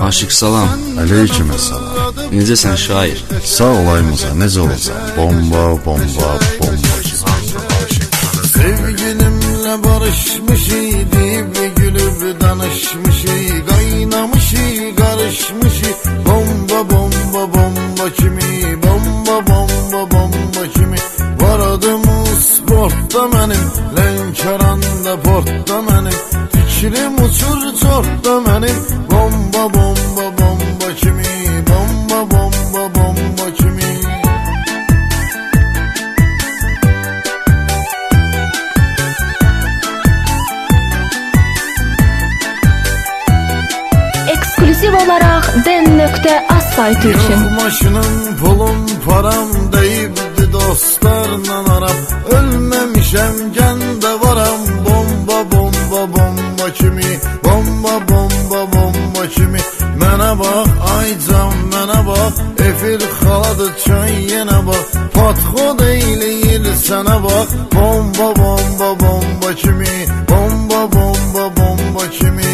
Aşık salam. Aleykümselam. Necəsən şair? Sağ olayımıza necə olacaq? Bomba, bomba, bomba. Sevgilimle barışmış idi ve gülüp danışmış, kaynamış, karışmış. Bomba, bomba, bomba kimi, bomba, bomba, bomba kimi. Var adım sportta benim, Lənkəranda portta benim. Fikrim uçur çortta benim. Bomba, bomba, bomba kimi, bomba, bomba, bomba kimi. Ekskluziv olarak den.az saytı için. Yok maşının pulum param deyibdi dostlarla arab. Ölmemişem gende varam. Bomba, bomba, bomba kimi, bomba, bomba, bomba kimi. Mənə bax aycan, mənə bax efir xaladı çay yenə bax. Patxo deyil sənə bax. Bomba, bomba, bomba kimi, bomba, bomba, bomba kimi.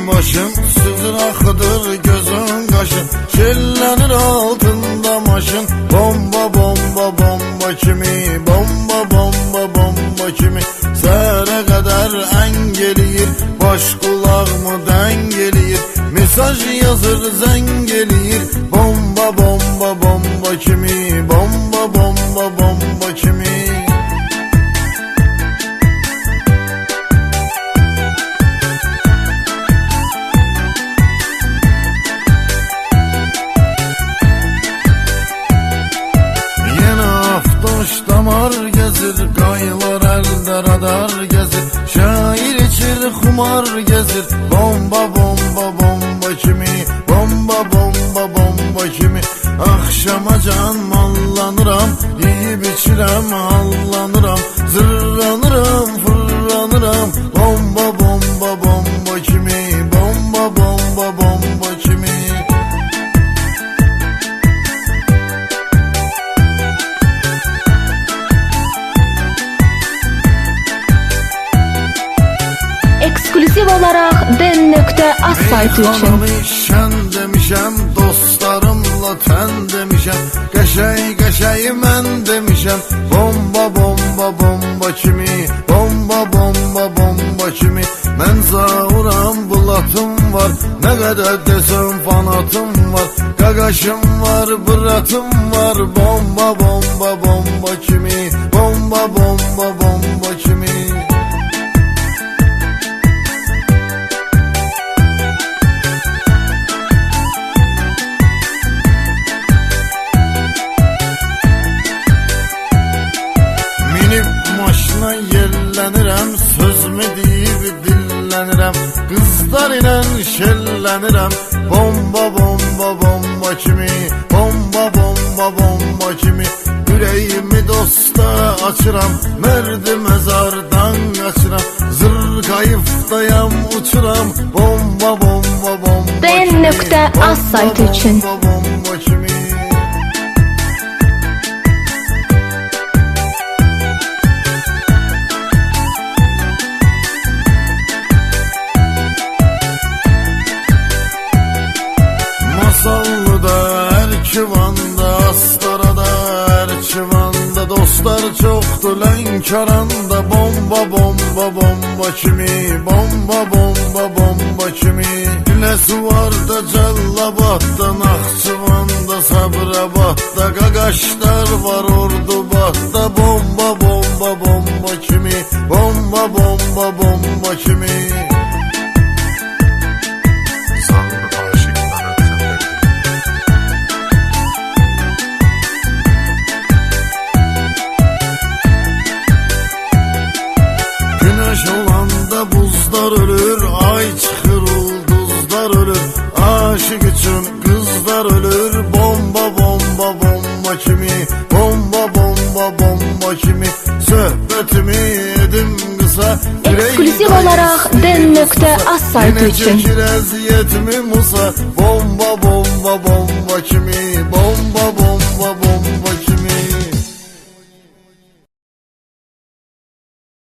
Başım süzün akıdır gözün kaşın. Şellenir altında maşın. Bomba, bomba, bomba kimi, bomba, bomba, bomba kimi. Səhərə qədər engeliyir, baş kulağımı dengeliyir. Mesaj yazır zengeliyir. Bomba, bomba, bomba kimi, bomba, bomba, bomba kimi. Damar gezir, qaylar əldə radar gezir. Şair içir, xumar gezir. Bomba, bomba, bomba kimi, bomba, bomba, bomba kimi. Akşama can mallanıram, yiyib içirəm, allanıram. Zırranıram, fırlanıram. Bomba, bomba, bomba kimi, bomba, bomba, bomba kimi. Ekskluziv olarak den.az saytı için. Şən demişəm, dostlarımla tən demişəm. Qəşəy mən demişəm. Bomba, bomba, bomba kimi, bomba, bomba, bomba kimi. Mən zauram, bulatım var, nə qədər desəm fanatım var. Qaqaşım var, bıratım var. Bomba, bomba, bomba kimi, bomba, bomba, bomba kimi. Maşına yerlənirəm, sözümü deyib dillənirəm. Qızlar ilə şellənirəm. Bomba, bomba, bomba kimi, bomba, bomba, bomba kimi. Ürəyimi dosta açıram, mərdi məzardan qaçıram. Zırqayıfdayam, uçuram. Bomba, bomba, bomba kimi, den.az saytı için. bomba, bomba kimi. Masallıda, Erkivanda, Astarada, Erkivanda. Dostlar çoxdur Lənkəranda. Bomba, bomba, bomba kimi, bomba, bomba, bomba kimi. Güləsi var da Cəllabadda, Naxçıvanda, Sabirabadda. Qaqaşlar var Ordubadda. Bomba, bomba, bomba kimi, bomba, bomba, bomba kimi. Olanda buzlar ölür, ay çıxır ulduzlar ölür. Aşık üçün kızlar ölür. Bomba, bomba, bomba kimi, bomba, bomba, bomba kimi. Söhbətimi edim qısa. Ekskluziv ekskluziv olaraq den.az saytı üçün. Çəkir əziyyətimi Musa. Bomba bomba bomba kimi. Bomba bomba bomba